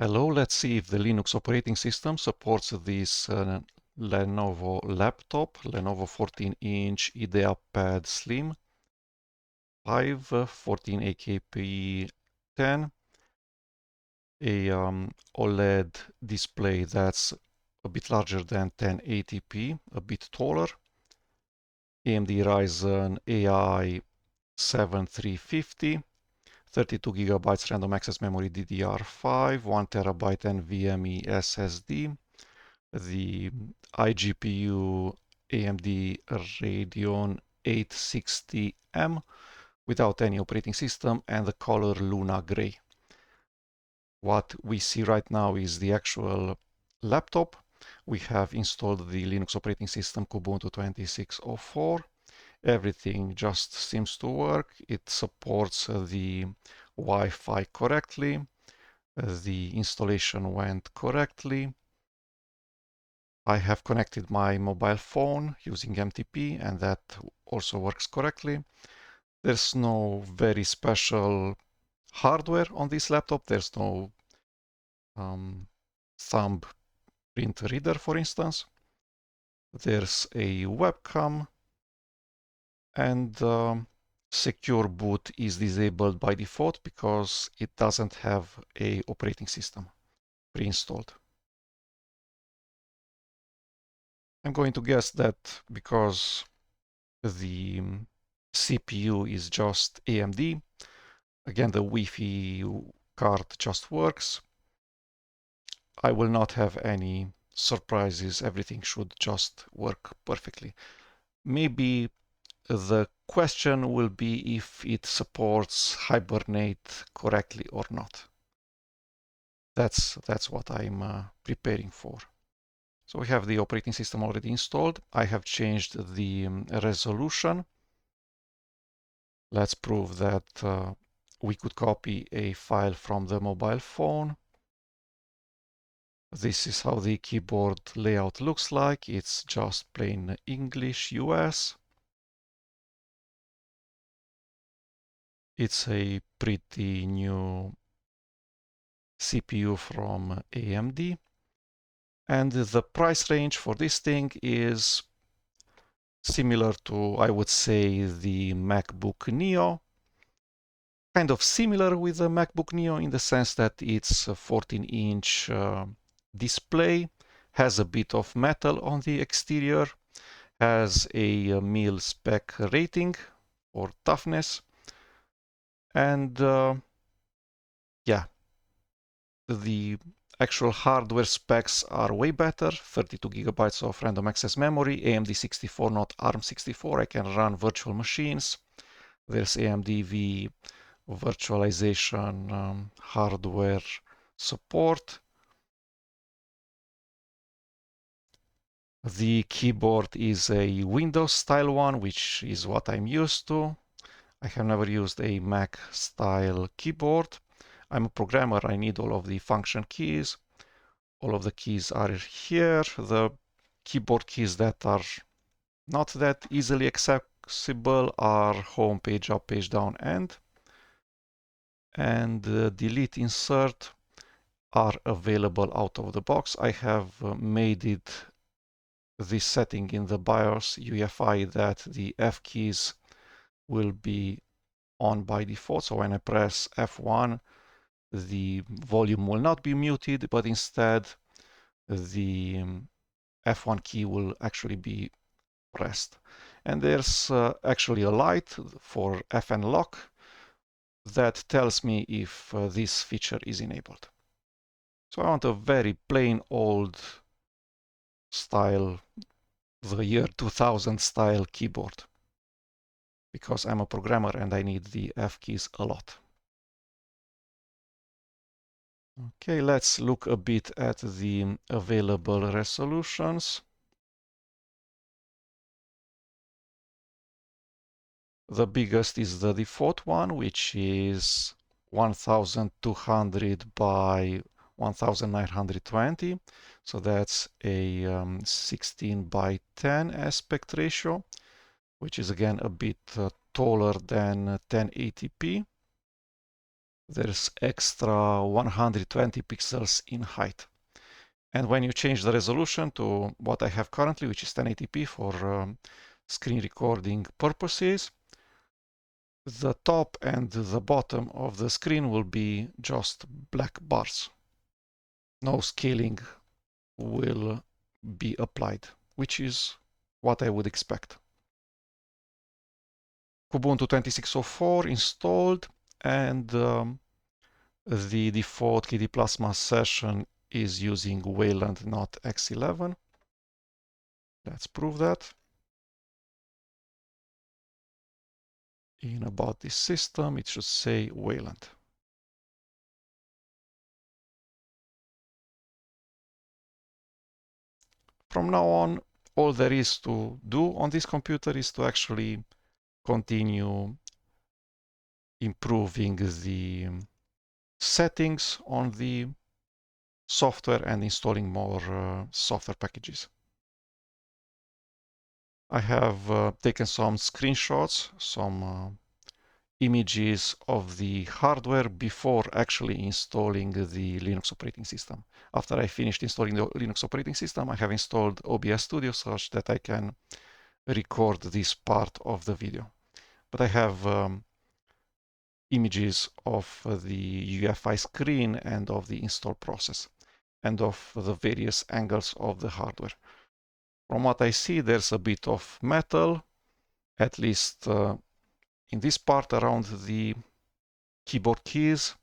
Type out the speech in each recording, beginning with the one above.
Hello, let's see if the Linux operating system supports this Lenovo laptop, Lenovo 14-inch IdeaPad Slim 5 14AKP10, a OLED display that's a bit larger than 1080p, a bit taller, AMD Ryzen AI 7350, 32 GB random access memory DDR5, 1 TB NVMe SSD, the iGPU AMD Radeon 860M without any operating system, and the color Luna Gray. What we see right now is the actual laptop. We have installed the Linux operating system Ubuntu 26.04. Everything just seems to work. It supports the Wi-Fi correctly. The installation went correctly. I have connected my mobile phone using MTP, and that also works correctly. There's no very special hardware on this laptop. There's no thumbprint reader, for instance. There's a webcam, and secure boot is disabled by default because it doesn't have an operating system pre-installed. I'm going to guess that because the CPU is just AMD, again the Wi-Fi card just works. I will not have any surprises. Everything should just work perfectly. Maybe the question will be if it supports Hibernate correctly or not. That's what I'm preparing for. So we have the operating system already installed. I have changed the resolution. Let's prove that we could copy a file from the mobile phone. This is how the keyboard layout looks like. It's just plain English US. It's a pretty new CPU from AMD. And the price range for this thing is similar to, I would say, the MacBook Neo. Kind of similar with the MacBook Neo in the sense that it's a 14-inch display, has a bit of metal on the exterior, has a mil spec rating or toughness, and yeah, the actual hardware specs are way better. 32 gigabytes of random access memory, AMD 64, not ARM 64. I can run virtual machines. There's AMD V virtualization hardware support. The keyboard is a Windows style one, which is what I'm used to. I have never used a Mac style keyboard. I'm a programmer. I need all of the function keys. All of the keys are here. The keyboard keys that are not that easily accessible are home, page up, page down, and delete, insert are available out of the box. I have made it this setting in the BIOS UEFI that the F keys will be on by default. So when I press F1, the volume will not be muted, but instead the F1 key will actually be pressed. And there's actually a light for FN lock that tells me if this feature is enabled. So I want a very plain old style, the year 2000 style keyboard, because I'm a programmer and I need the F keys a lot. Okay, let's look a bit at the available resolutions. The biggest is the default one, which is 1200 by 1920. So that's a 16 by 10 aspect ratio, which is again a bit taller than 1080p. there's extra 120 pixels in height. And when you change the resolution to what I have currently, which is 1080p for screen recording purposes, the top and the bottom of the screen will be just black bars. No scaling will be applied, which is what I would expect. Ubuntu 26.04 installed, and the default KD Plasma session is using Wayland, not X11. Let's prove that. In about this system, it should say Wayland. From now on, all there is to do on this computer is to actually continue improving the settings on the software and installing more software packages. I have taken some screenshots, some images of the hardware before actually installing the Linux operating system. After I finished installing the Linux operating system, I have installed OBS Studio such that I can record this part of the video. But I have images of the UEFI screen and of the install process and of the various angles of the hardware. From what I see, there's a bit of metal, at least in this part around the keyboard keys.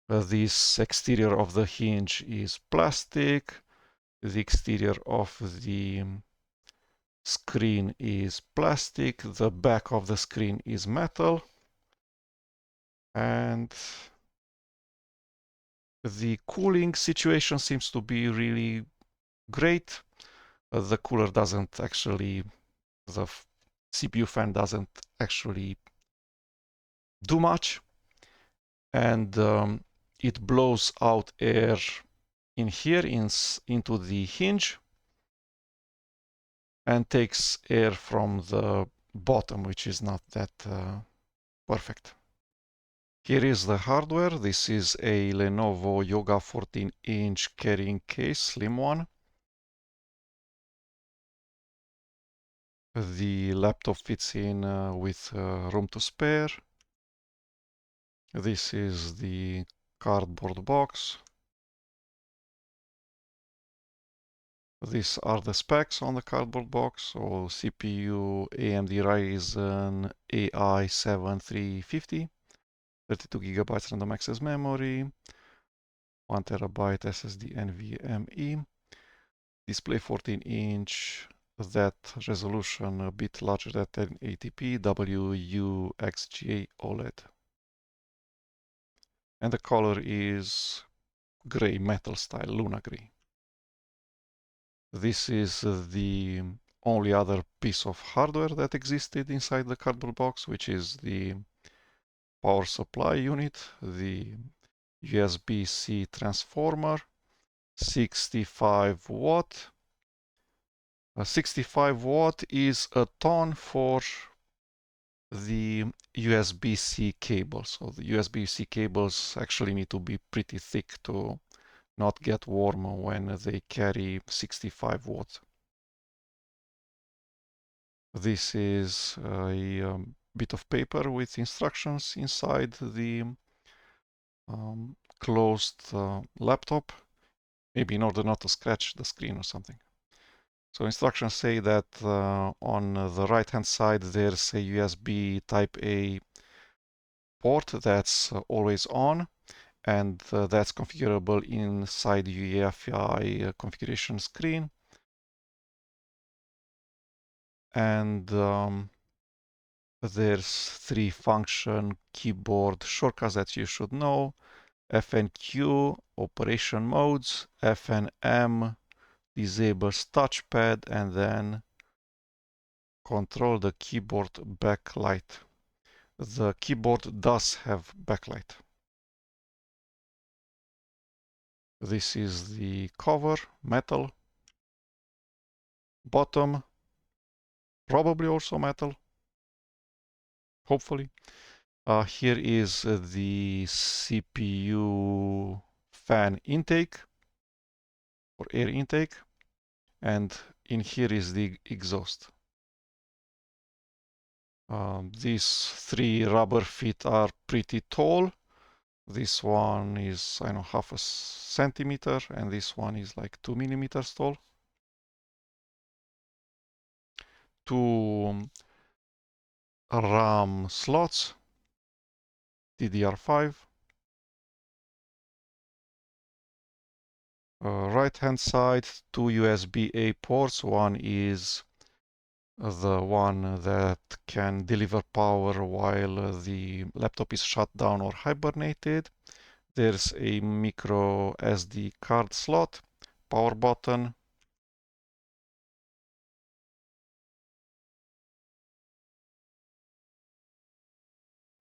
This exterior of the hinge is plastic. The exterior of the screen is plastic. The back of the screen is metal. And the cooling situation seems to be really great. The cooler doesn't actually, the CPU fan doesn't actually do much. And it blows out air in here into the hinge and takes air from the bottom, which is not that perfect. Here is the hardware. This is a Lenovo Yoga 14-inch carrying case, slim one. The laptop fits in with room to spare. This is the cardboard box. These are the specs on the cardboard box. So CPU AMD Ryzen AI7350, 32 GB random access memory, 1 TB SSD NVMe, display 14-inch, that resolution a bit larger than 1080p, WUXGA OLED. And the color is gray, metal style, Luna gray. This is the only other piece of hardware that existed inside the cardboard box, which is the power supply unit, the USB-C transformer, 65 watt. A 65 watt is a ton for the USB-C cable. So the USB-C cables actually need to be pretty thick to not get warm when they carry 65 watts. This is a bit of paper with instructions inside the closed laptop, maybe in order not to scratch the screen or something. So instructions say that on the right hand side there's a USB type A port that's always on, and that's configurable inside UEFI configuration screen. And there's 3 function keyboard shortcuts that you should know: FNQ, operation modes, FNM, disables touchpad, and then control the keyboard backlight. The keyboard does have backlight. This is the cover, metal. Bottom, probably also metal, hopefully. Here is the CPU fan intake or air intake, and in here is the exhaust. These three rubber feet are pretty tall. This one is, I don't know, half a centimeter, and this one is like 2 millimeters tall. Two RAM slots, DDR5. Right hand side, two USB-A ports. One is the one that can deliver power while the laptop is shut down or hibernated. There's a micro SD card slot, power button.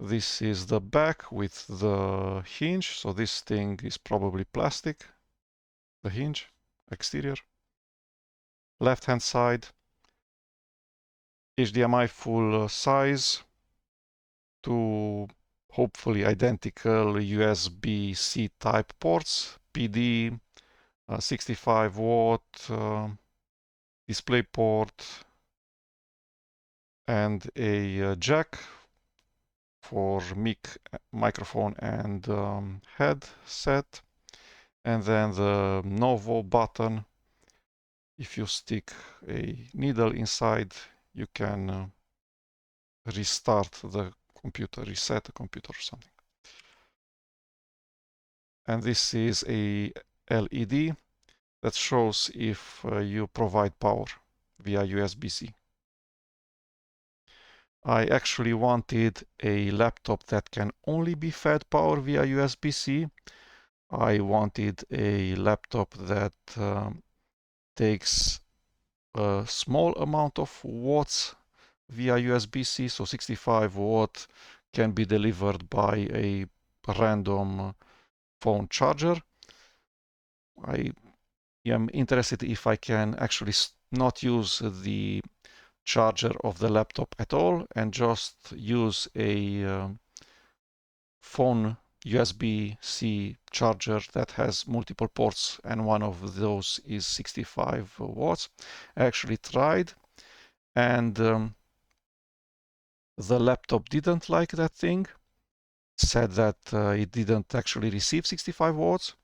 This is the back with the hinge. So this thing is probably plastic, the hinge, exterior. Left hand side, HDMI full size, two hopefully identical USB-C type ports, PD, 65 watt display port, and a jack for microphone and headset, and then the Novo button. If you stick a needle inside, you can restart the computer, reset the computer or something. And this is a LED that shows if you provide power via USB-C. I actually wanted a laptop that can only be fed power via USB-C. I wanted a laptop that takes a small amount of watts via USB-C, so 65 watt can be delivered by a random phone charger. I am interested if I can actually not use the charger of the laptop at all and just use a phone USB-C charger that has multiple ports, and one of those is 65 watts. I actually tried, and the laptop didn't like that thing. Said that it didn't actually receive 65 watts,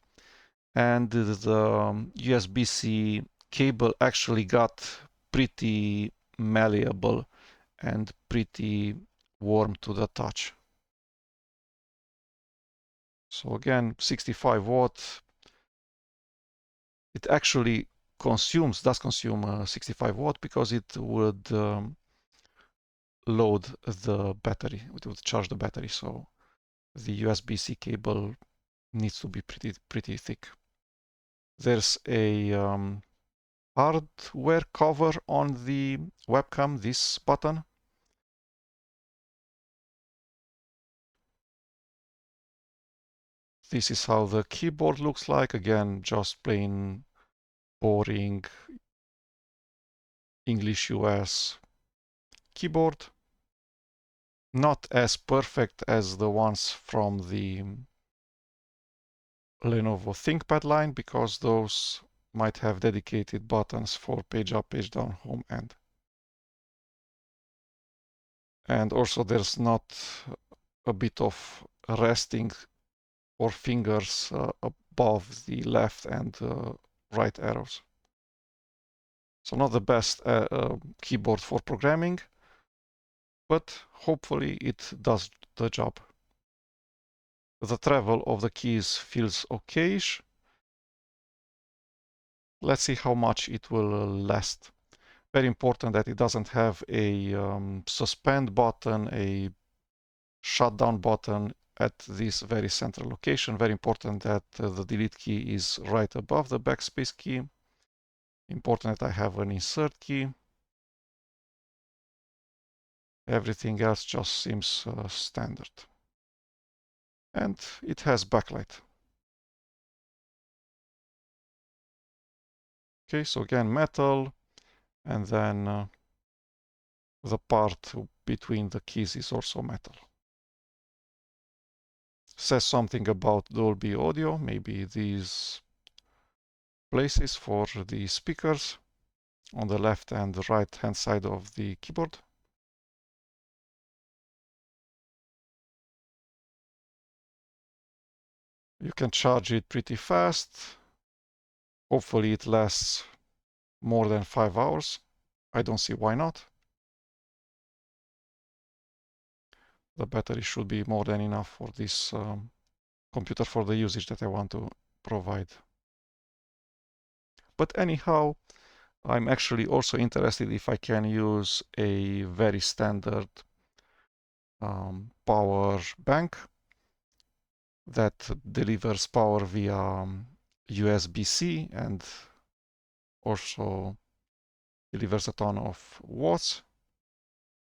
and the USB-C cable actually got pretty malleable and pretty warm to the touch. So again, 65 watt, it actually does consume 65 watt because it would load the battery, it would charge the battery. So the USB-C cable needs to be pretty thick. There's a hardware cover on the webcam, this button. This is how the keyboard looks like. Again, just plain boring English US keyboard. Not as perfect as the ones from the Lenovo ThinkPad line, because those might have dedicated buttons for page up, page down, home, end. And also there's not a bit of resting or fingers above the left and right arrows. So not the best keyboard for programming, but hopefully it does the job. The travel of the keys feels okayish. Let's see how much it will last. Very important that it doesn't have a suspend button, a shutdown button at this very central location. Very important that the delete key is right above the backspace key. Important that I have an insert key. Everything else just seems standard. And it has backlight. Okay, so again, metal, and then the part between the keys is also metal. says something about Dolby audio, maybe these places for the speakers on the left and right hand side of the keyboard. You can charge it pretty fast. Hopefully it lasts more than 5 hours. I don't see why not. The battery should be more than enough for this computer for the usage that I want to provide. But anyhow, I'm actually also interested if I can use a very standard power bank that delivers power via USB-C and also delivers a ton of watts.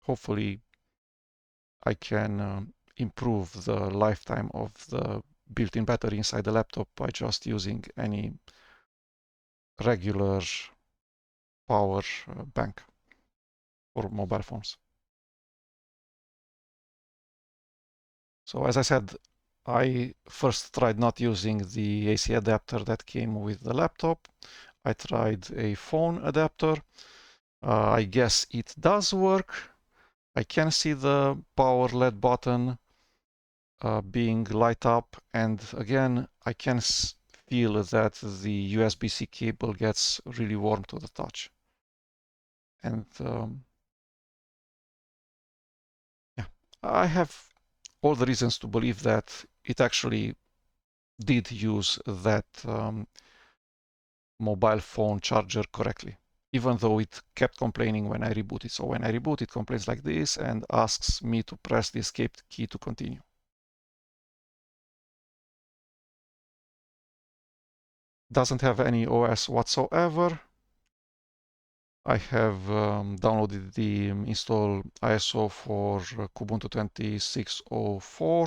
Hopefully I can improve the lifetime of the built-in battery inside the laptop by just using any regular power bank for mobile phones. So as I said, I first tried not using the AC adapter that came with the laptop. I tried a phone adapter. I guess it does work. I can see the power LED button being light up, and again I can feel that the USB-C cable gets really warm to the touch. And yeah, I have all the reasons to believe that it actually did use that mobile phone charger correctly, even though it kept complaining when I reboot it. So when I reboot, it complains like this and asks me to press the escape key to continue. Doesn't have any OS whatsoever. I have downloaded the install ISO for Ubuntu 2604,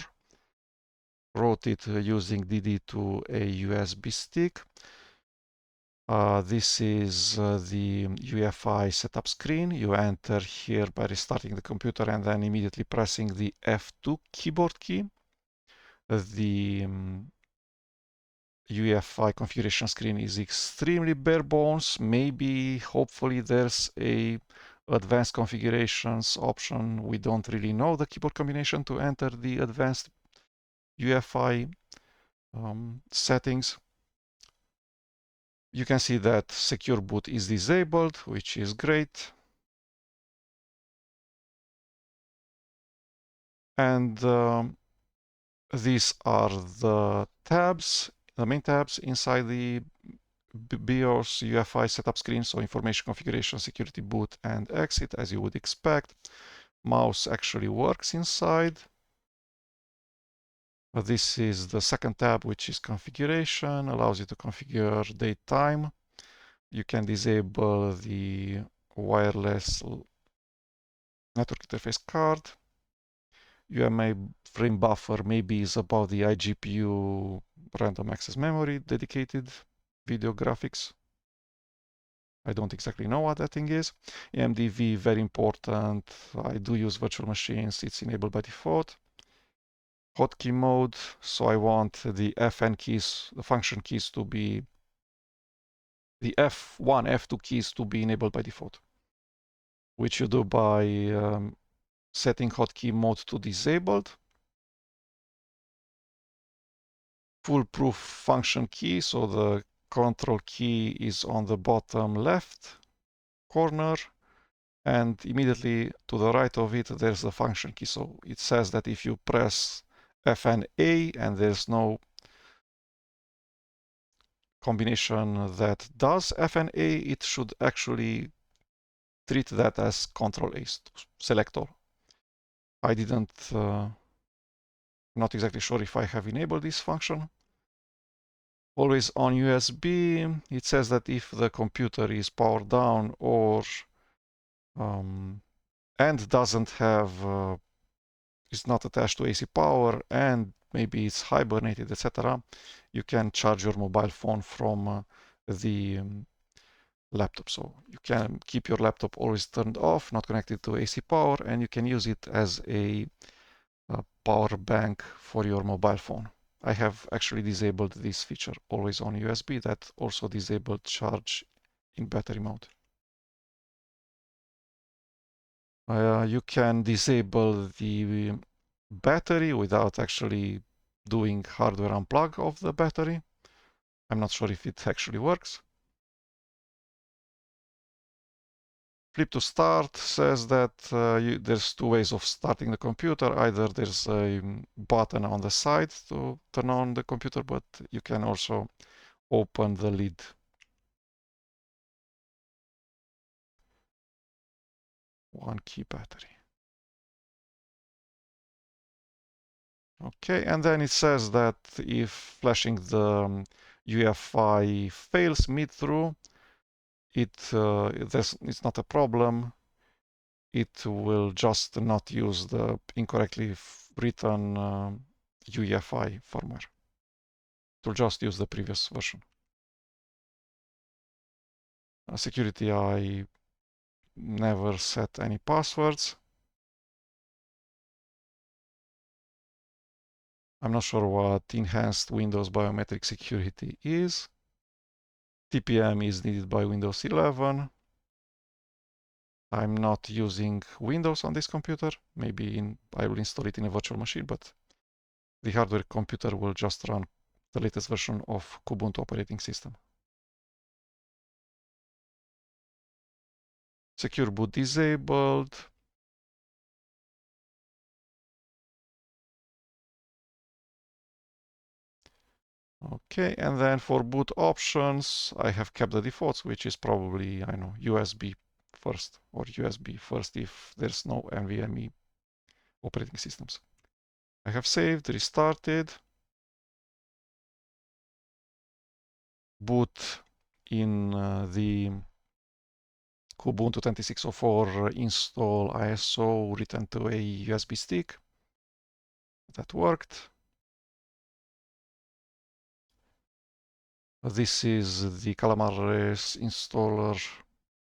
wrote it using DD to a USB stick. This is the UEFI setup screen. You enter here by restarting the computer and then immediately pressing the F2 keyboard key. The UEFI configuration screen is extremely bare bones. Maybe, hopefully, there's a advanced configurations option. We don't really know the keyboard combination to enter the advanced UEFI settings. You can see that secure boot is disabled, which is great. And these are the tabs, the main tabs inside the BIOS UEFI setup screen. So information configuration, security, boot, and exit, as you would expect. Mouse actually works inside. This is the second tab, which is configuration, allows you to configure date time. You can disable the wireless network interface card. UMA frame buffer maybe is about the iGPU random access memory dedicated video graphics. I don't exactly know what that thing is. AMDV, very important. I do use virtual machines. It's enabled by default. Hotkey mode. So I want the FN keys, the function keys to be, the F1, F2 keys to be enabled by default, which you do by setting hotkey mode to disabled. Foolproof function key, so the control key is on the bottom left corner, and immediately to the right of it there's the function key. So it says that if you press FNA and there's no combination that does FNA, it should actually treat that as Control A, select all. I didn't, not exactly sure if I have enabled this function. Always on USB, it says that if the computer is powered down or and doesn't have, is not attached to AC power, and maybe it's hibernated, etc., you can charge your mobile phone from the laptop. So you can keep your laptop always turned off, not connected to AC power, and you can use it as a power bank for your mobile phone. I have actually disabled this feature, always on USB, that also disabled charge in battery mode. You can disable the battery without actually doing hardware unplug of the battery. I'm not sure if it actually works. Flip to start says that there's two ways of starting the computer. Either there's a button on the side to turn on the computer, but you can also open the lid. One key battery. Okay, and then it says that if flashing the UEFI fails mid-through, it's not a problem. It will just not use the incorrectly written UEFI firmware. It will just use the previous version. Security, I never set any passwords. I'm not sure what enhanced Windows biometric security is. TPM is needed by Windows 11. I'm not using Windows on this computer. Maybe I will install it in a virtual machine, but the hardware computer will just run the latest version of Ubuntu operating system. Secure boot disabled. Okay, and then for boot options, I have kept the defaults, which is probably, I know, USB first or USB first if there's no NVMe operating systems. I have saved, restarted. Boot in the Ubuntu 2604 install ISO written to a USB stick. That worked. This is the Calamares installer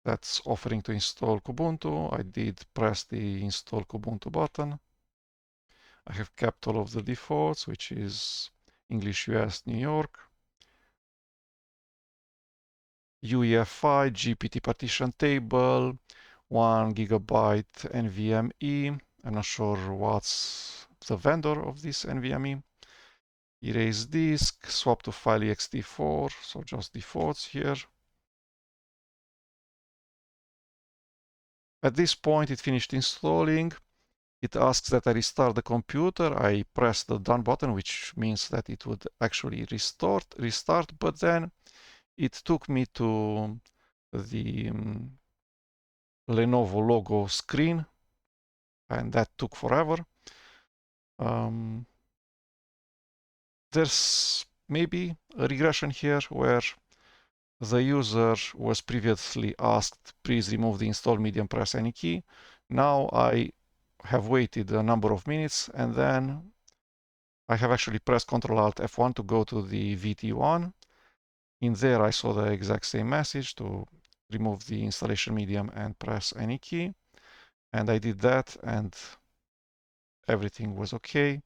that's offering to install Ubuntu. I did press the install Ubuntu button. I have kept all of the defaults, which is English, US, New York. UEFI, GPT partition table, 1 gigabyte NVMe. I'm not sure what's the vendor of this NVMe. Erase disk, swap to file ext4, so just defaults here. At this point, it finished installing. It asks that I restart the computer. I press the done button, which means that it would actually restart, but then it took me to the Lenovo logo screen, and that took forever. There's maybe a regression here where the user was previously asked, please remove the install medium, press any key. Now I have waited a number of minutes, and then I have actually pressed Ctrl Alt F1 to go to the VT1. In there, I saw the exact same message to remove the installation medium and press any key. And I did that, and everything was okay.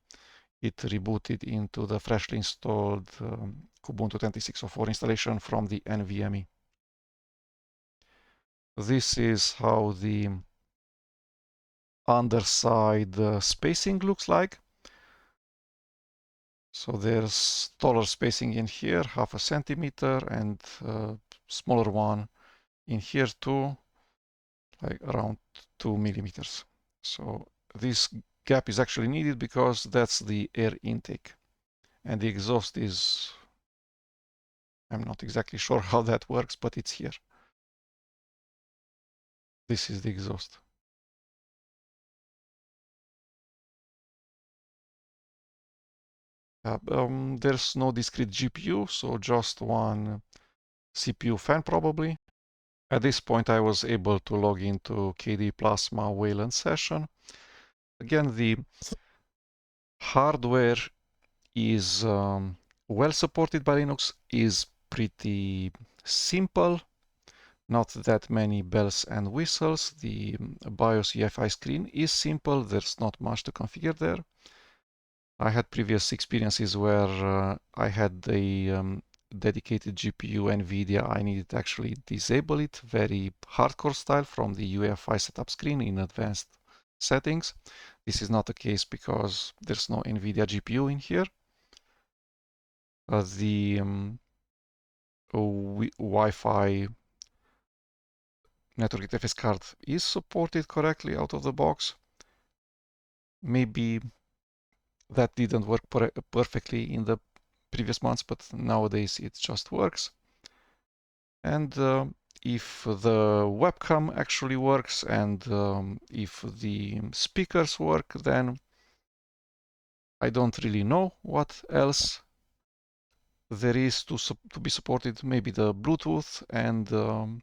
It rebooted into the freshly installed Ubuntu 2604 installation from the NVMe. This is how the underside spacing looks like. So there's taller spacing in here, 0.5 centimeter, and smaller one in here too, like around 2 millimeters. So this gap is actually needed because that's the air intake. And the exhaust is, I'm not exactly sure how that works, but it's here. This is the exhaust. There's no discrete GPU, so just one CPU fan probably. At this point, I was able to log into KDE Plasma Wayland session. Again, the hardware is well supported by Linux, is pretty simple. Not that many bells and whistles. The BIOS UEFI screen is simple. There's not much to configure there. I had previous experiences where I had a dedicated GPU NVIDIA. I needed to actually disable it very hardcore style from the UEFI setup screen in advanced settings. This is not the case because there's no NVIDIA GPU in here. The Wi-Fi network interface card is supported correctly out of the box. Maybe that didn't work perfectly in the previous months, but nowadays it just works. And if the webcam actually works and if the speakers work, then I don't really know what else there is to be supported. Maybe the Bluetooth and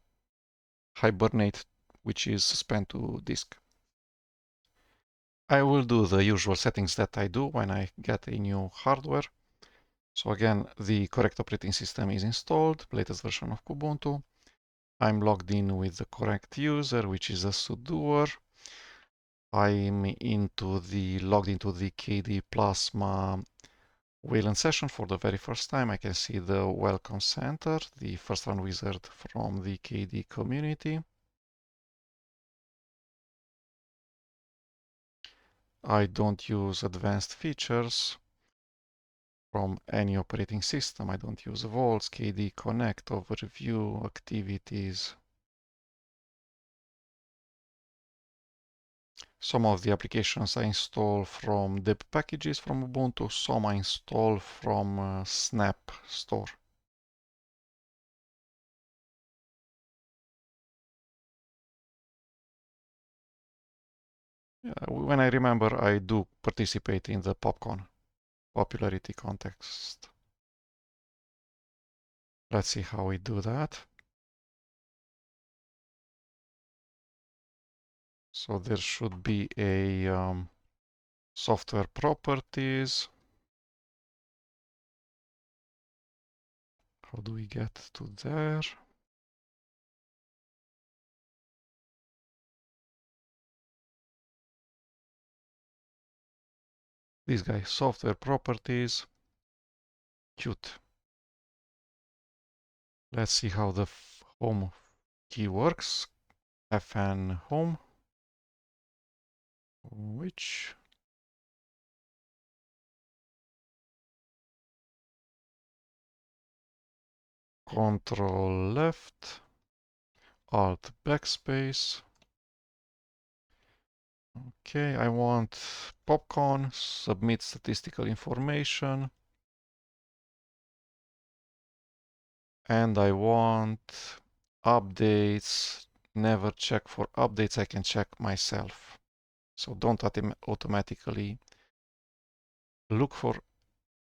Hibernate, which is suspend to disk. I will do the usual settings that I do when I get a new hardware. So again, the correct operating system is installed, latest version of Ubuntu. I'm logged in with the correct user, which is a sudoer. I'm logged into the KD Plasma Wayland session for the very first time. I can see the welcome center, the first run wizard from the KD community. I don't use advanced features from any operating system. I don't use vaults, KD Connect, overview, activities. Some of the applications I install from deb packages from Ubuntu, some I install from Snap Store. When I remember, I do participate in the popcorn popularity contest. Let's see how we do that. So there should be a software properties. How do we get to there? This guy, software properties. Cute. Let's see how the home key works. Fn home, which Control left, Alt backspace. Okay, I want popcorn, submit statistical information. And I want updates, never check for updates, I can check myself. So don't automatically look for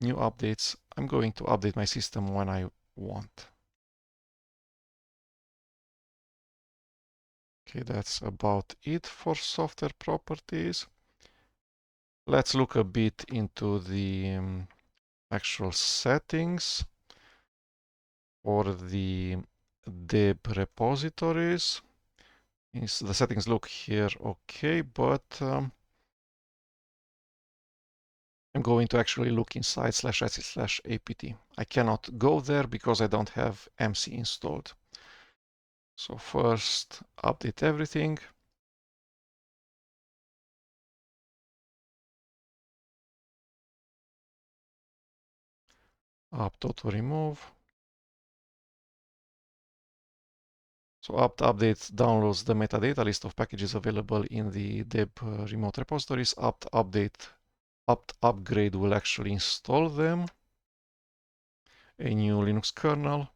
new updates. I'm going to update my system when I want. Okay, that's about it for software properties. Let's look a bit into the actual settings for the deb repositories. The settings look here okay, but I'm going to actually look inside /etc/apt. I cannot go there because I don't have MC installed. So first, update everything. Apt auto remove. So apt update downloads the metadata list of packages available in the deb remote repositories. Apt upgrade will actually install them. A new Linux kernel.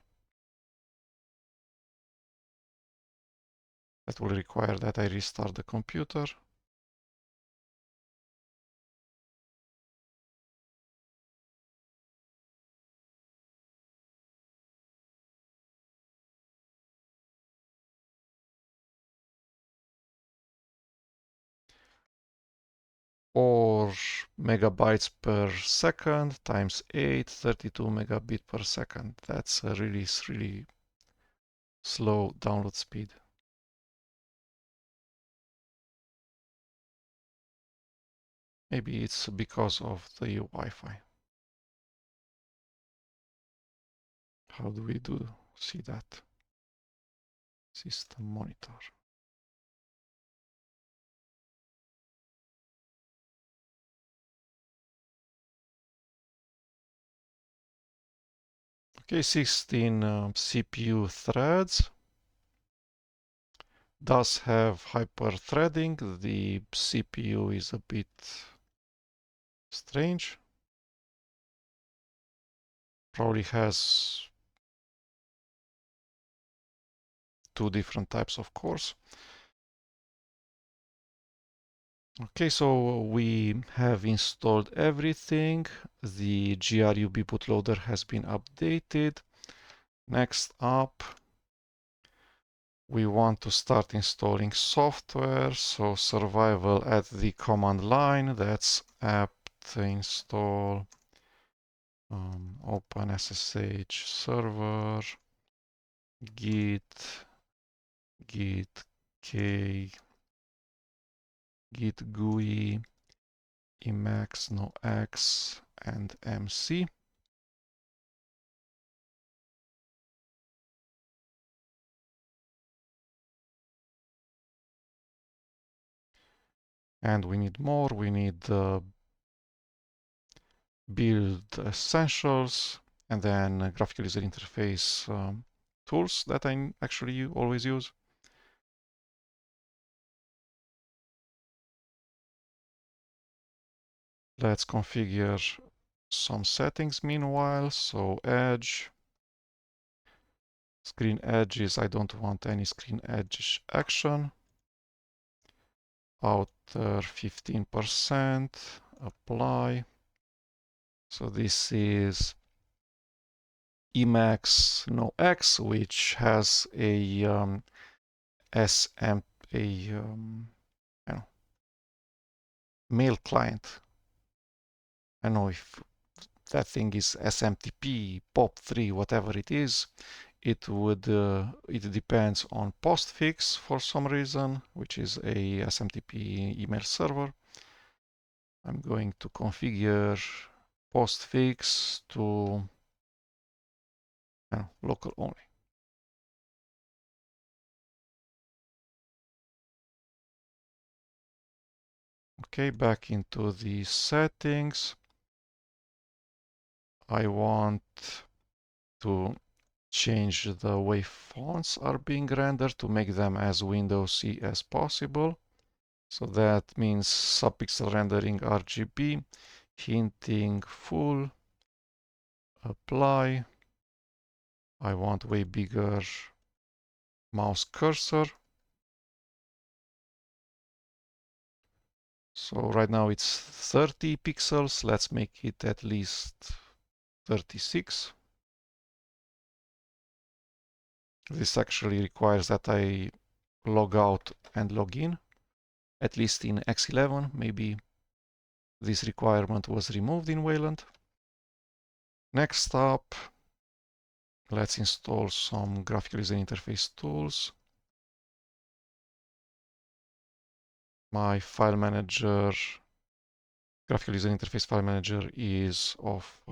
That will require that I restart the computer. Or megabytes per second times 8, 32 megabit per second. That's a really slow download speed. Maybe it's because of the Wi-Fi. How do we see that? System monitor. Okay, 16 CPU threads. Does have hyper-threading. The CPU is a bit strange. Probably has two different types of cores. Okay, so we have installed everything. The GRUB bootloader has been updated. Next up, we want to start installing software. So survival at the command line, that's apt install OpenSSH server git k git GUI Emacs no x and mc. And we need more. We need build essentials and then graphical user interface tools that I actually always use. Let's configure some settings meanwhile. So edge, screen edges, I don't want any screen edge action. Outer 15%, apply. So this is Emacs no x, which has a SM, mail client. I don't know if that thing is SMTP, POP3, whatever it is. It depends on postfix for some reason, which is a SMTP email server. I'm going to configure postfix to local only. Okay, back into the settings. I want to change the way fonts are being rendered to make them as Windowsy as possible. So that means subpixel rendering RGB, hinting full, apply. I want way bigger mouse cursor. So right now it's 30 pixels. Let's make it at least 36. This actually requires that I log out and log in, at least in X11. Maybe this requirement was removed in Wayland. Next up, let's install some graphical user interface tools. My file manager, graphical user interface file manager is of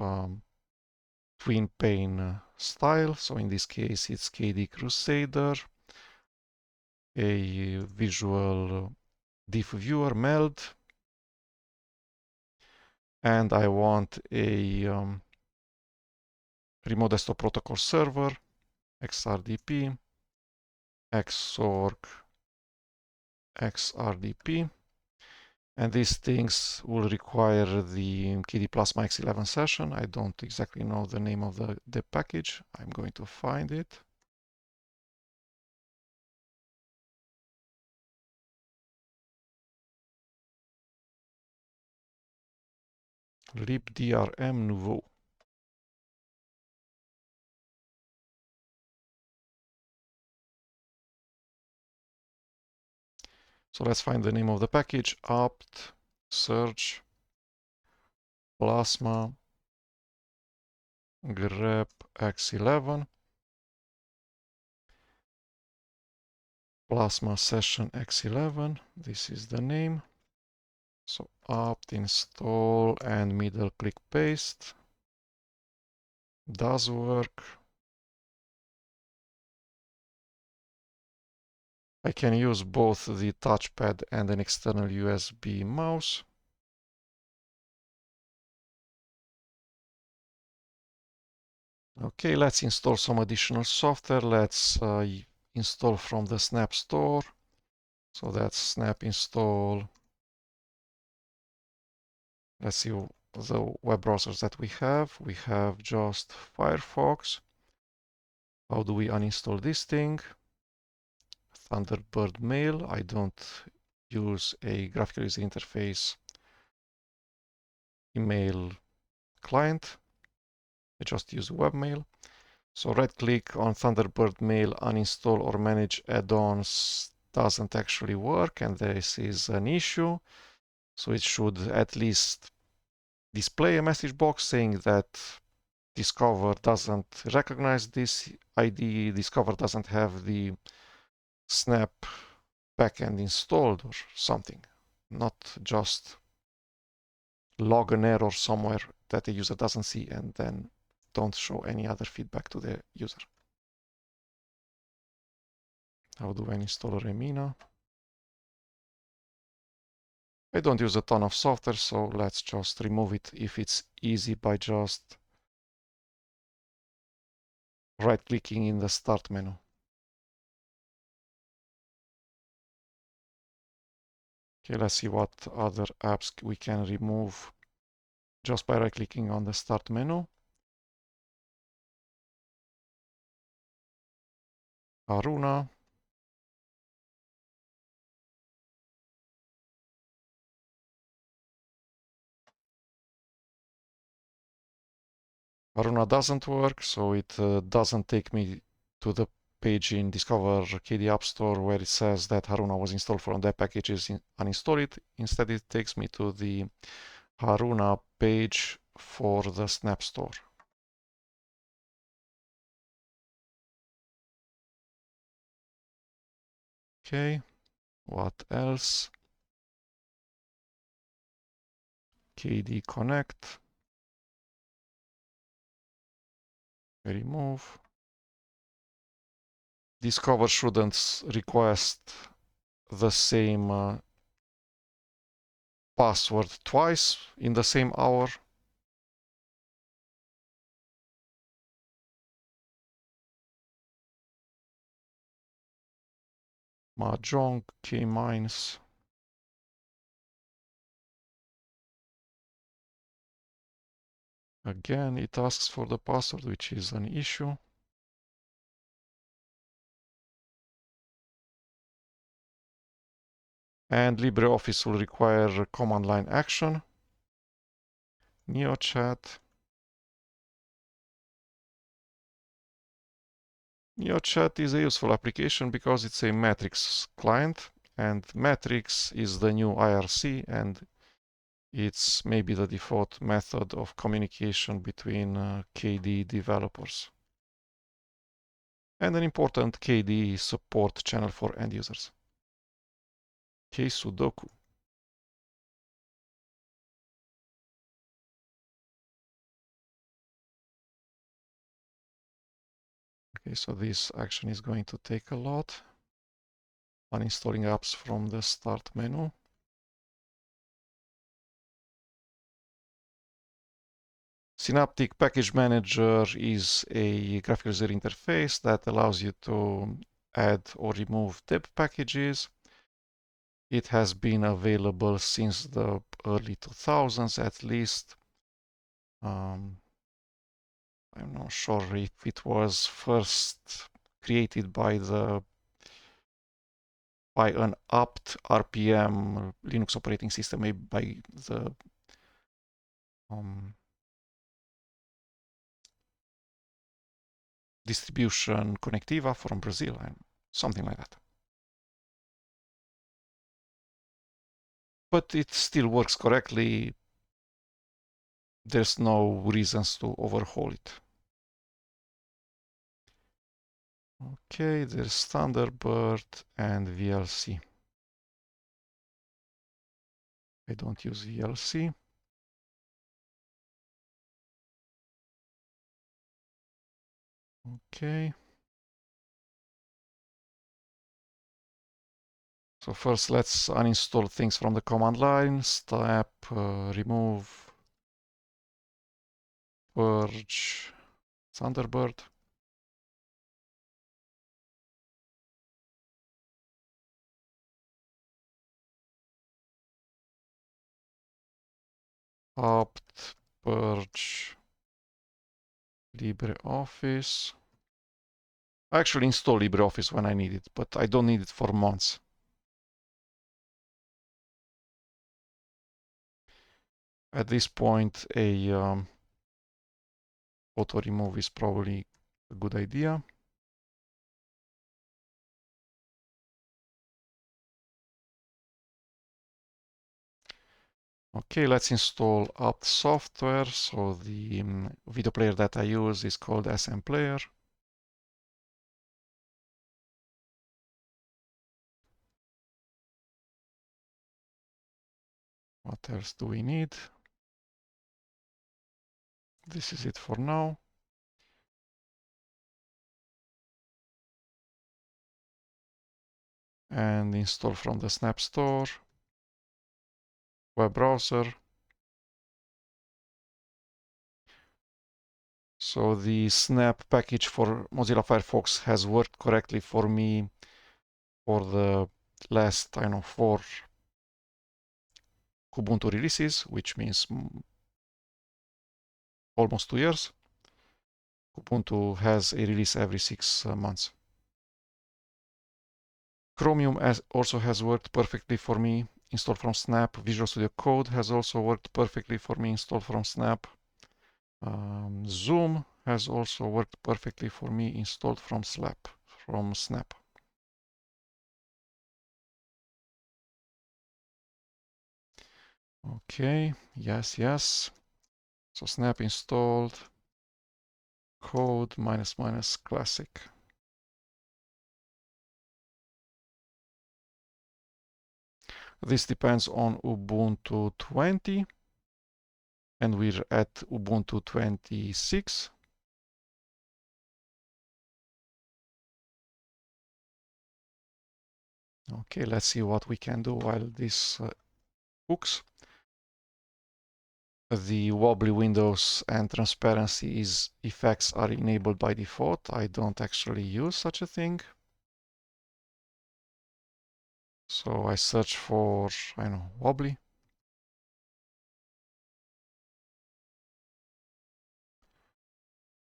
twin pane style. So in this case, it's KD Crusader, a visual diff viewer meld, and I want a remote desktop protocol server, XRDP, XORG, XRDP. And these things will require the KD Plasma X11 session. I don't exactly know the name of the package. I'm going to find it. libdrm nouveau. So let's find the name of the package, apt search plasma grep x11. Plasma Session X11, this is the name. So apt install and middle click paste. Does work. I can use both the touchpad and an external USB mouse. Okay, let's install some additional software. Let's install from the Snap Store. So that's snap install. Let's see the web browsers that we have. We have just Firefox. How do we uninstall this thing? Thunderbird Mail. I don't use a graphical user interface email client. I just use webmail. So right click on Thunderbird Mail, uninstall or manage add-ons doesn't actually work, and this is an issue. So it should at least display a message box saying that Discover doesn't recognize this ID, Discover doesn't have the Snap backend installed or something, not just log an error somewhere that the user doesn't see and then don't show any other feedback to the user. How do I install Remina? I don't use a ton of software, so let's just remove it if it's easy by just right-clicking in the Start menu. Okay, let's see what other apps we can remove just by right-clicking on the Start menu. Haruna. Haruna doesn't work, so it doesn't take me to the page in Discover KDE App Store where it says that Haruna was installed from the packages, uninstall it. Instead, it takes me to the Haruna page for the Snap Store. Okay, what else? KDE Connect. Remove. Discover shouldn't request the same password twice in the same hour. Mahjong, K-Mines. Again, it asks for the password, which is an issue. And LibreOffice will require command line action. NeoChat. NeoChat is a useful application because it's a Matrix client, and Matrix is the new IRC, and it's maybe the default method of communication between KDE developers. And an important KDE support channel for end users. Sudoku. Okay, so this action is going to take a lot. Uninstalling apps from the Start menu. Synaptic Package Manager is a graphical user interface that allows you to add or remove deb packages. It has been available since the early 2000s at least. I'm not sure if it was first created by an apt RPM Linux operating system, maybe by the distribution Connectiva from Brazil, and something like that. But it still works correctly. There's no reasons to overhaul it. Okay, there's Thunderbird and VLC. I don't use VLC. Okay. So first let's uninstall things from the command line. Step, remove, purge, Thunderbird. Opt, purge, LibreOffice. I actually install LibreOffice when I need it, but I don't need it for months. At this point, a auto remove is probably a good idea. Okay, let's install apt software. So the video player that I use is called SM Player. What else do we need? This is it for now. And install from the Snap Store, web browser. So the Snap package for Mozilla Firefox has worked correctly for me for the last, I don't know, 4 Ubuntu releases, which means almost 2 years. Ubuntu has a release every 6 months. Chromium also has worked perfectly for me, installed from Snap. Visual Studio Code has also worked perfectly for me, installed from Snap. Zoom has also worked perfectly for me, installed from Snap. Okay, yes. So Snap installed, code -- classic. This depends on Ubuntu 20, and we're at Ubuntu 26. Okay, let's see what we can do while this cooks. The wobbly windows and transparency effects are enabled by default. I don't actually use such a thing. So I search for, I don't know, wobbly.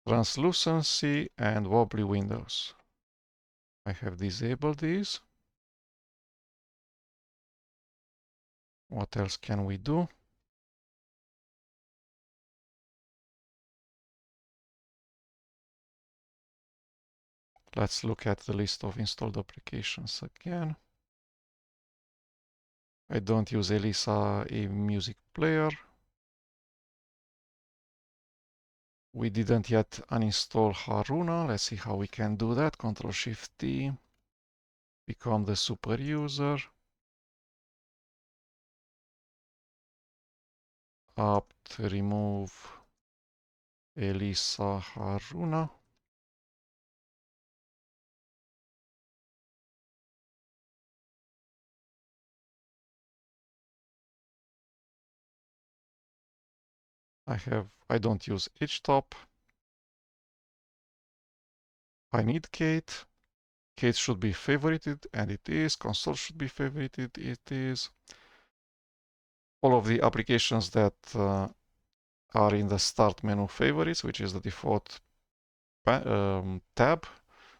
Translucency and wobbly windows. I have disabled these. What else can we do? Let's look at the list of installed applications again. I don't use Elisa, a music player. We didn't yet uninstall Haruna. Let's see how we can do that. Ctrl-Shift-T. Become the super user. Apt remove Elisa Haruna. I don't use htop. I need Kate. Kate should be favorited, and it is. Console should be favorited, it is. All of the applications that are in the start menu favorites, which is the default tab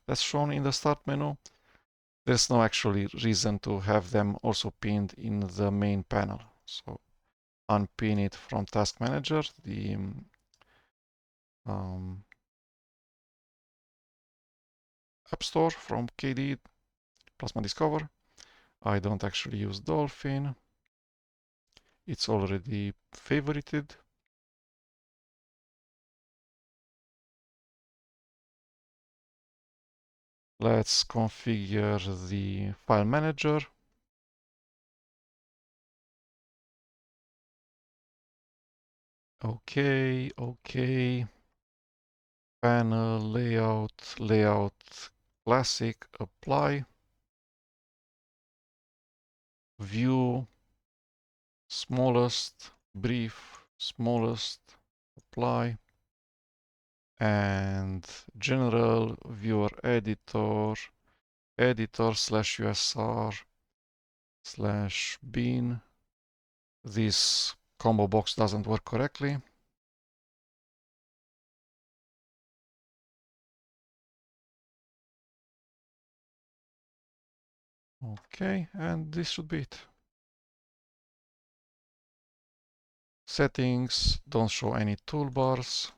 that's shown in the start menu. There's no actually reason to have them also pinned in the main panel. So unpin it from Task Manager, the App Store from KDE Plasma Discover. I don't actually use Dolphin. It's already favorited. Let's configure the file manager. Okay, okay. Panel, layout, classic, apply. View, smallest, brief, smallest, apply. And general, viewer editor, editor/usr/bin. This combo box doesn't work correctly. Okay, and this should be it. Settings, don't show any toolbars.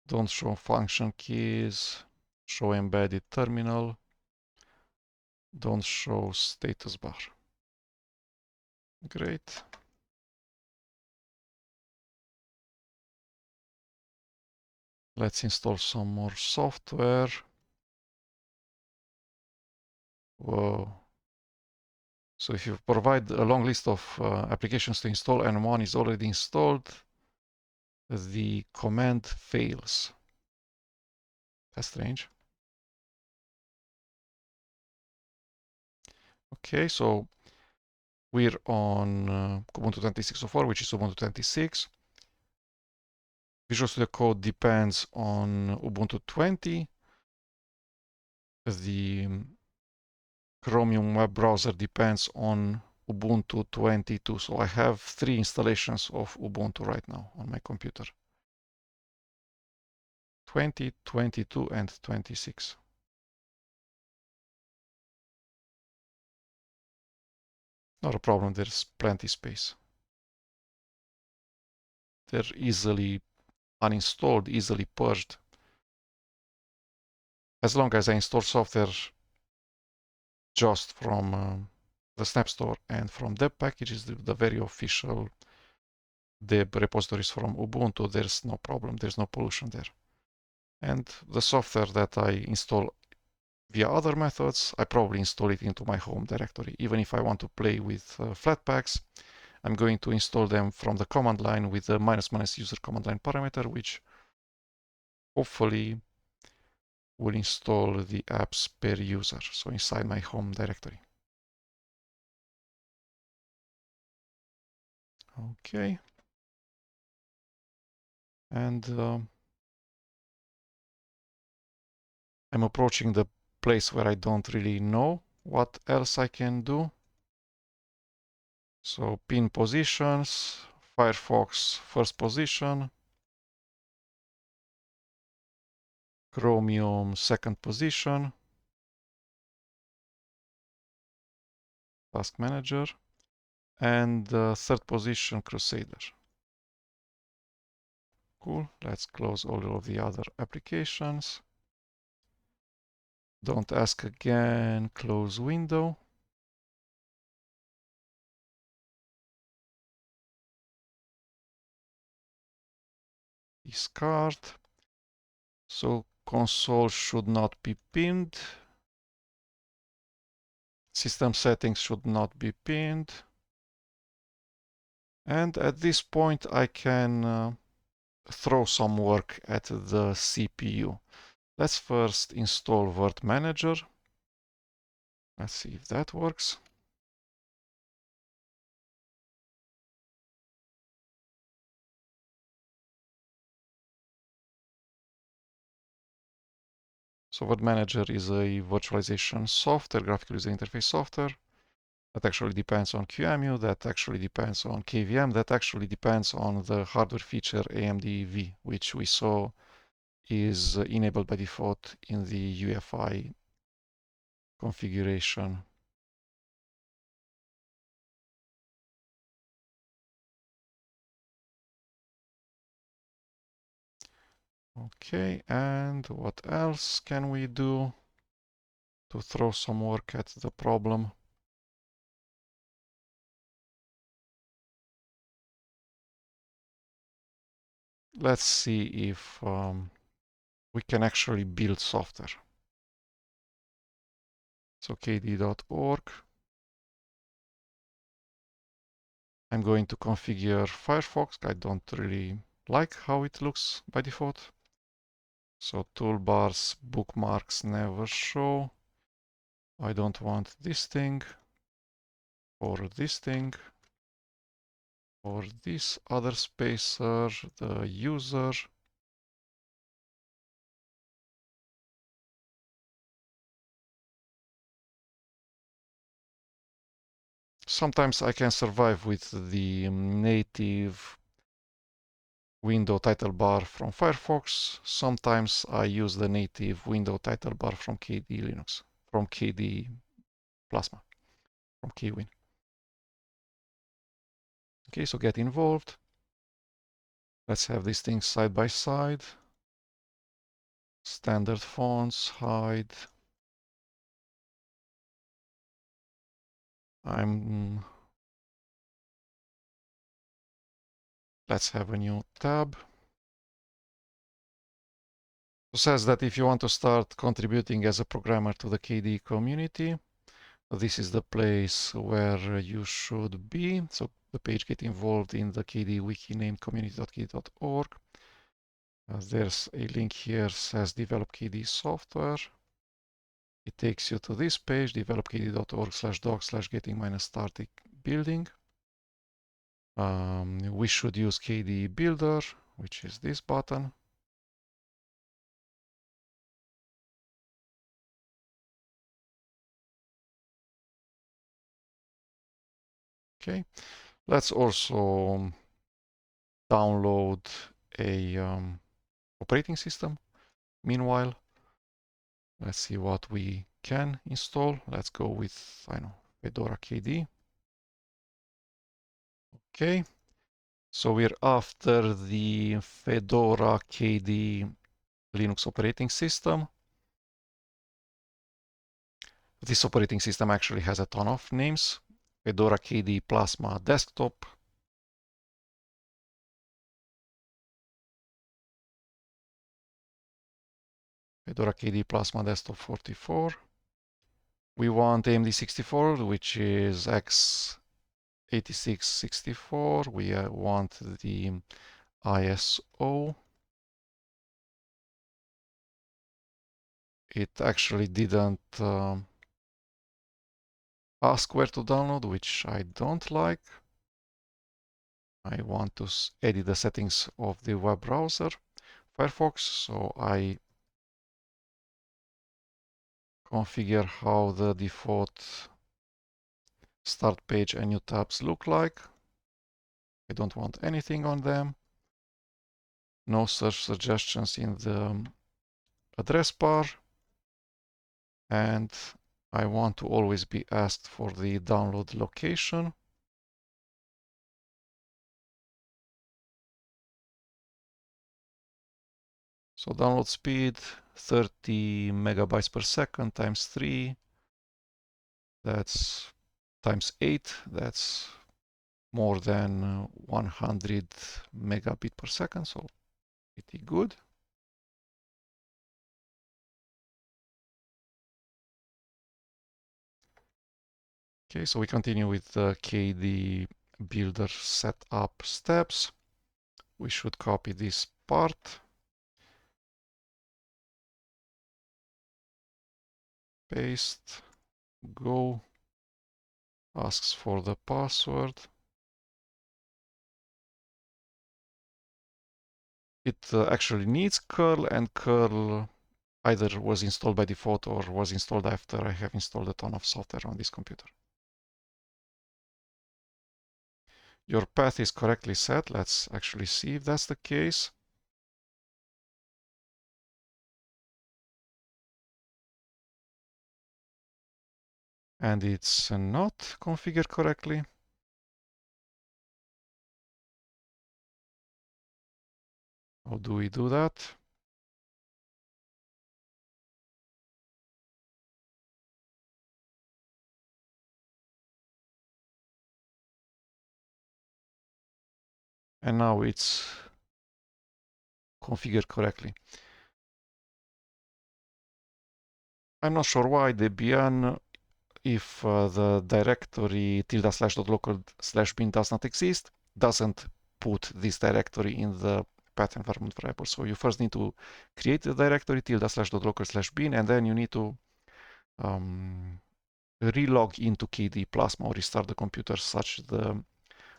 Don't show function keys. Show embedded terminal. Don't show status bar. Great. Let's install some more software. Whoa. So if you provide a long list of applications to install and one is already installed, the command fails. That's strange. Okay, so we're on Ubuntu 26.04, which is Ubuntu 26. Visual Studio Code depends on Ubuntu 20. The Chromium web browser depends on Ubuntu 22. So I have 3 installations of Ubuntu right now on my computer. 20, 22, and 26. Not a problem, there's plenty space. They're easily uninstalled, easily purged. As long as I install software just from the Snap Store and from deb packages, the very official deb repositories from Ubuntu, there's no problem, there's no pollution there. And the software that I install via other methods, I probably install it into my home directory. Even if I want to play with Flatpaks, I'm going to install them from the command line with the ---- user command line parameter, which hopefully will install the apps per user, so inside my home directory. Okay. And I'm approaching the place where I don't really know what else I can do. So pin positions, Firefox first position, Chromium second position, Task Manager, and third position Crusader. Cool, let's close all of the other applications. Don't ask again, close window. Discard. So console should not be pinned. System settings should not be pinned. And at this point, I can throw some work at the CPU. Let's first install Word Manager. Let's see if that works. So Word Manager is a virtualization software, graphical user interface software that actually depends on QEMU, that actually depends on KVM, that actually depends on the hardware feature AMD V, which we saw is enabled by default in the UEFI configuration. Okay, and what else can we do to throw some work at the problem? Let's see if we can actually build software. So kd.org. I'm going to configure Firefox. I don't really like how it looks by default. So toolbars, bookmarks never show. I don't want this thing or this thing or this other spacer, the user. Sometimes I can survive with the native window title bar from Firefox. Sometimes I use the native window title bar from KD Linux, from KD Plasma, from KWin. Okay, so get involved. Let's have these things side by side. Standard fonts, hide. Let's have a new tab. It says that if you want to start contributing as a programmer to the KDE community, this is the place where you should be. So the page get involved in the KDE wiki named community.kde.org. There's a link here says develop KDE software. It takes you to this page, developkde.org/doc/getting-started building. We should use KDE Builder, which is this button. Okay, let's also download a operating system. Meanwhile, let's see what we can install. Let's go with, I know, Fedora KDE. Okay, so we're after the Fedora KDE Linux operating system. This operating system actually has a ton of names. Fedora KDE Plasma Desktop, Fedora KDE Plasma Desktop 44. We want AMD 64, which is x86-64. We want the ISO. It actually didn't ask where to download, which I don't like. I want to edit the settings of the web browser, Firefox, so I configure how the default start page and new tabs look like. I don't want anything on them. No search suggestions in the address bar. And I want to always be asked for the download location. So download speed 30 megabytes per second times 3. That's times 8. That's more than 100 megabit per second. So pretty good. Okay, so we continue with the KDE Builder setup steps. We should copy this part. Paste. Go. Asks for the password. It actually needs curl, and curl either was installed by default or was installed after I have installed a ton of software on this computer. Your path is correctly set. Let's actually see if that's the case. And it's not configured correctly. How do we do that? And now it's configured correctly. I'm not sure why Debian, if the directory tilde/.local/bin does not exist, doesn't put this directory in the path environment variable. So you first need to create the directory tilde/.local/bin, and then you need to relog into KDE Plasma or restart the computer such that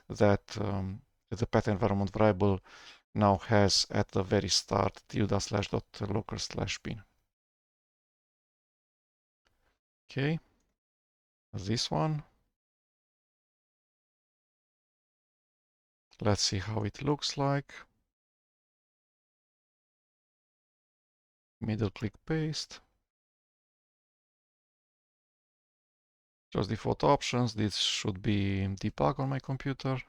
the path environment variable now has at the very start tilde/.local/bin. Okay, this one. Let's see how it looks like. Middle click paste. Just default options. This should be debug on my computer.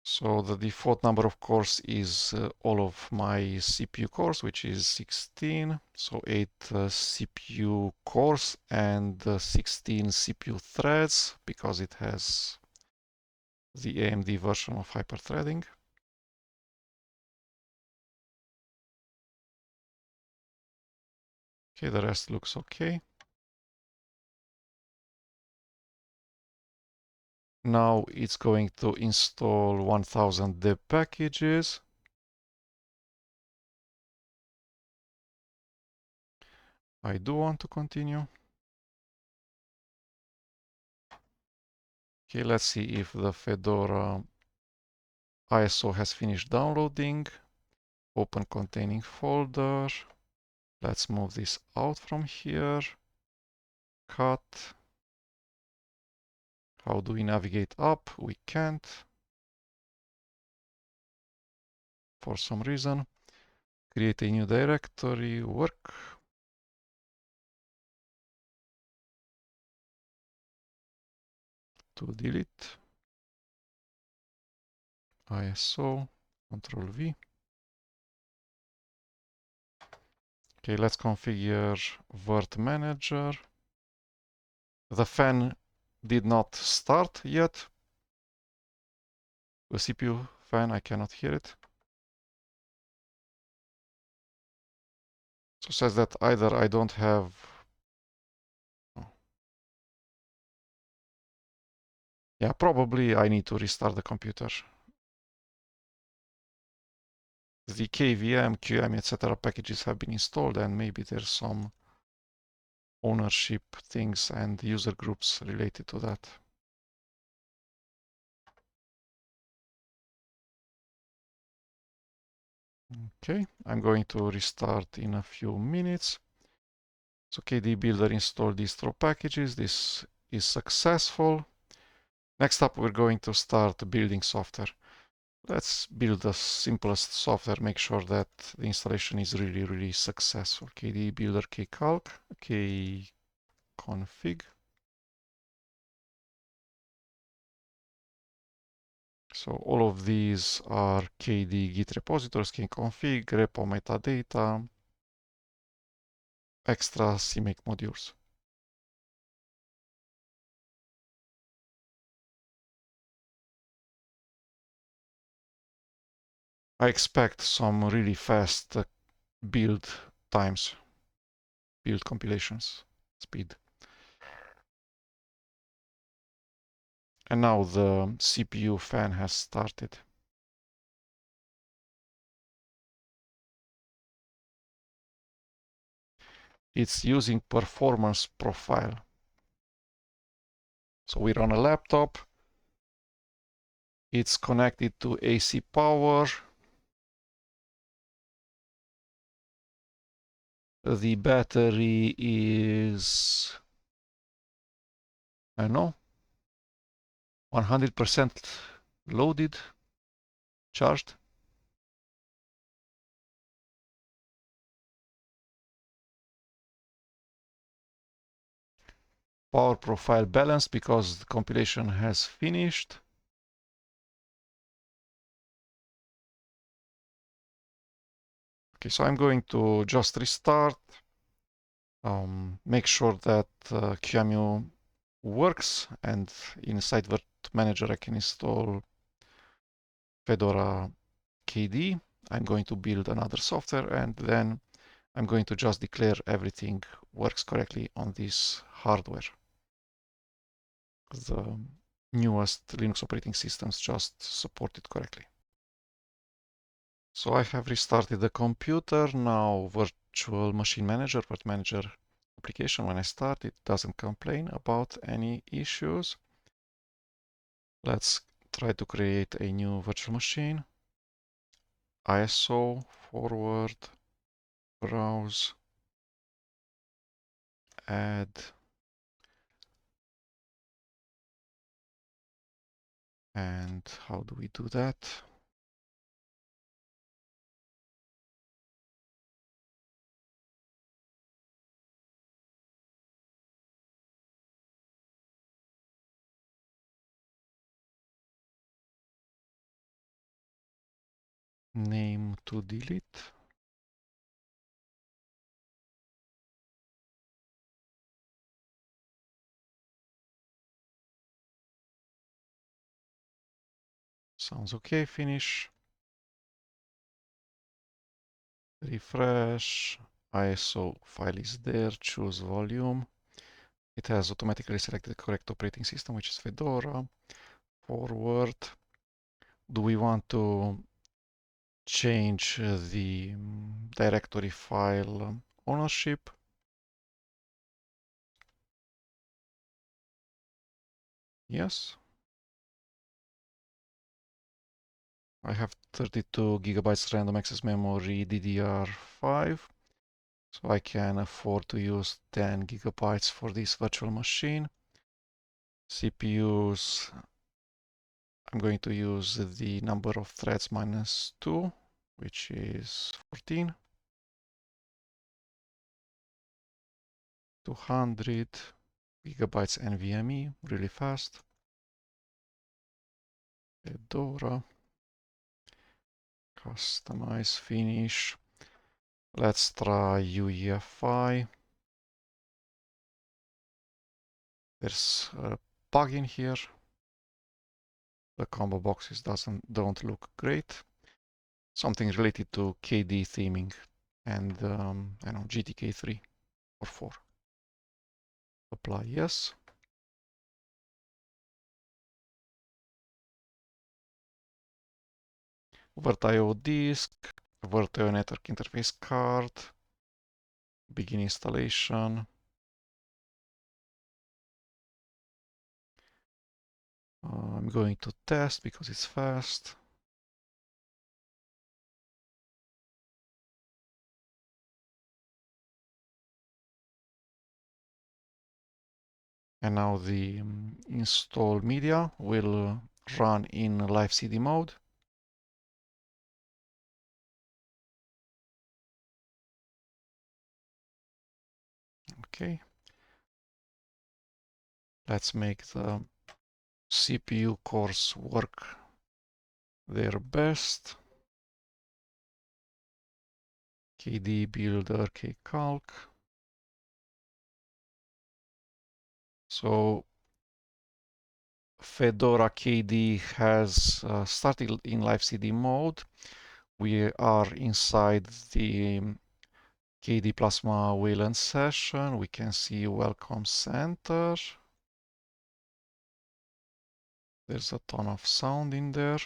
So the default number of cores is all of my CPU cores, which is 16. So 8 CPU cores and 16 CPU threads, because it has the AMD version of hyperthreading. Okay, the rest looks okay. Now it's going to install 1000 deb packages. I do want to continue. Okay, let's see if the Fedora ISO has finished downloading. Open containing folder. Let's move this out from here. Cut. How do we navigate up? We can't. For some reason. Create a new directory. Work. To delete. ISO. Control V. Okay, let's configure Word Manager. The fan did not start yet. The CPU fan, I cannot hear it. So it says that either I don't have... Yeah, probably I need to restart the computer. The KVM, QM, etc. packages have been installed, and maybe there's some ownership things and user groups related to that. Okay, I'm going to restart in a few minutes. So KDE Builder installed distro packages. This is successful. Next up, we're going to start building software. Let's build the simplest software, make sure that the installation is really successful. KDE Builder kcalc, kconfig. So all of these are KDE Git repositories, kconfig, repo metadata, extra CMake modules. I expect some really fast build times, build compilations speed. And now the CPU fan has started. It's using performance profile. So we're on a laptop. It's connected to AC power. The battery is, I don't know, 100% loaded, charged. Power profile balanced because the compilation has finished. Okay, so I'm going to just restart, make sure that QEMU works, and inside Word Manager I can install Fedora KDE. I'm going to build another software, and then I'm going to just declare everything works correctly on this hardware. The newest Linux operating systems just support it correctly. So I have restarted the computer. Now Virtual Machine Manager, Virtual Manager application, when I start, it doesn't complain about any issues. Let's try to create a new virtual machine. ISO, forward, browse, add, and how do we do that? Name to delete. Sounds okay, finish. Refresh. ISO file is there, choose volume. It has automatically selected the correct operating system, which is Fedora. Forward. Do we want to change the directory file ownership? Yes. I have 32 gigabytes random access memory DDR5, so I can afford to use 10 gigabytes for this virtual machine. CPUs, I'm going to use the number of threads minus 2, which is 14. 200 gigabytes NVMe, really fast. Fedora. Customize, finish. Let's try UEFI. There's a plugin here. The combo boxes don't look great. Something related to KD theming and I don't know, GTK3 or 4. Apply yes. VirtIO disk, VirtIO network interface card, begin installation. I'm going to test because it's fast. And now the install media will run in live CD mode. Okay. Let's make the CPU cores work their best. KD builder, kcalc. So Fedora KD has started in live CD mode. We are inside the KD Plasma Wayland session. We can see Welcome Center. There's a ton of sound in there.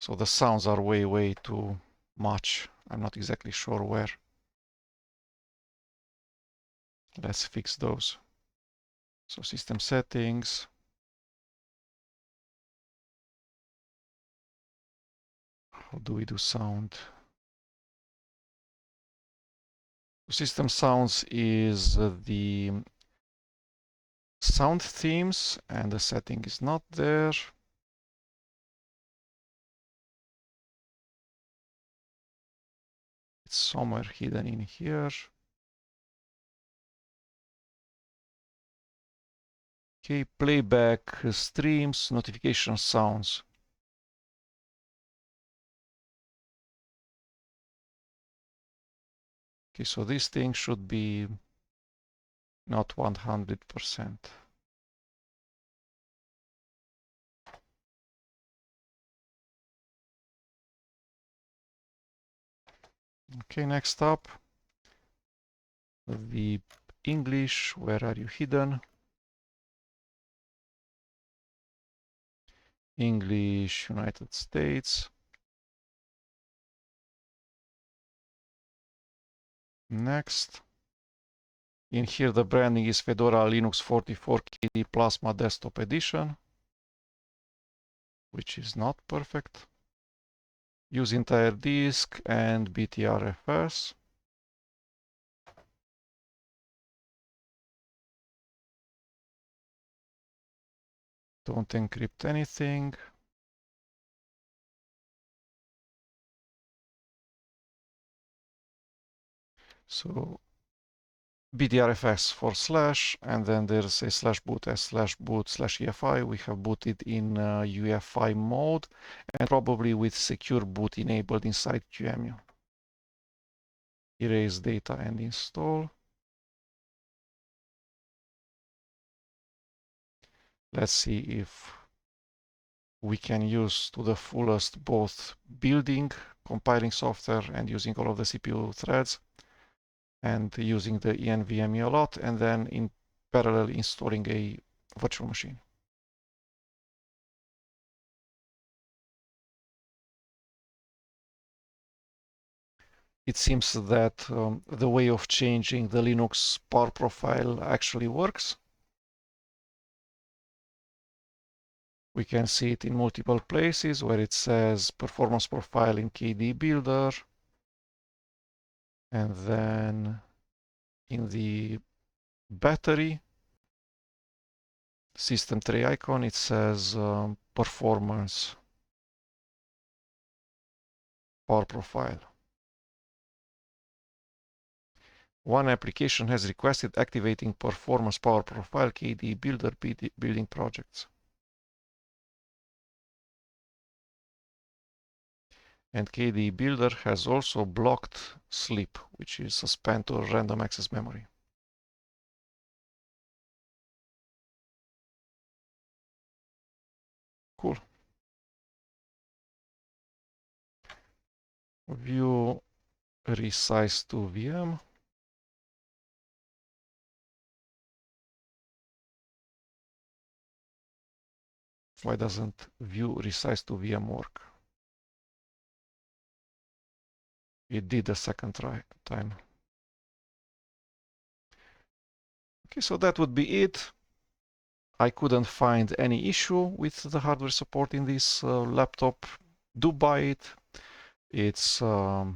So the sounds are way too much. I'm not exactly sure where. Let's fix those. So system settings. How do we do sound? System sounds is the sound themes, and the setting is not there. It's somewhere hidden in here. Okay, playback, streams, notification sounds. Okay, so this thing should be not 100%. Okay, next up, the English, where are you hidden? English, United States. Next. In here, the branding is Fedora Linux 44KD Plasma Desktop Edition, which is not perfect. Use entire disk and BTRFS. Don't encrypt anything. So BTRFS / and then there's a /boot s/boot/EFI. We have booted in UEFI mode and probably with secure boot enabled inside QEMU. Erase data and install. Let's see if we can use to the fullest both building, compiling software, and using all of the CPU threads, and using the envme a lot, and then in parallel installing a virtual machine. It seems that the way of changing the Linux power profile actually works. We can see it in multiple places where it says performance profile in KDE Builder, and then in the battery system tray icon, it says performance power profile. One application has requested activating performance power profile KDE Builder building projects. And KDE Builder has also blocked sleep, which is suspend to random access memory. Cool. View resize to VM. Why doesn't view resize to VM work? It did the second time. Okay, so that would be it. I couldn't find any issue with the hardware support in this laptop. Do buy it. It's a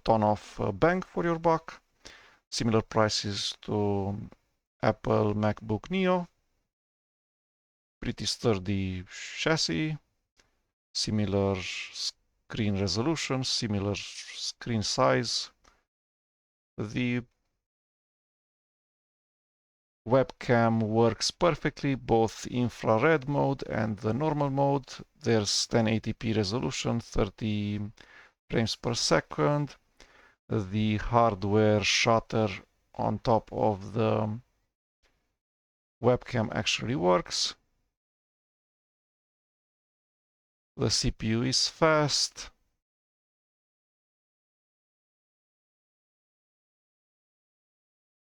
ton of bang for your buck. Similar prices to Apple MacBook Neo. Pretty sturdy chassis. Similar screen resolution, similar screen size. The webcam works perfectly, both infrared mode and the normal mode. There's 1080p resolution, 30 frames per second. The hardware shutter on top of the webcam actually works. The CPU is fast.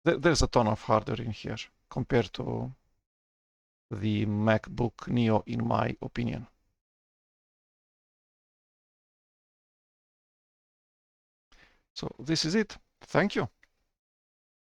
There's a ton of hardware in here compared to the MacBook Neo, in my opinion. So this is it. Thank you.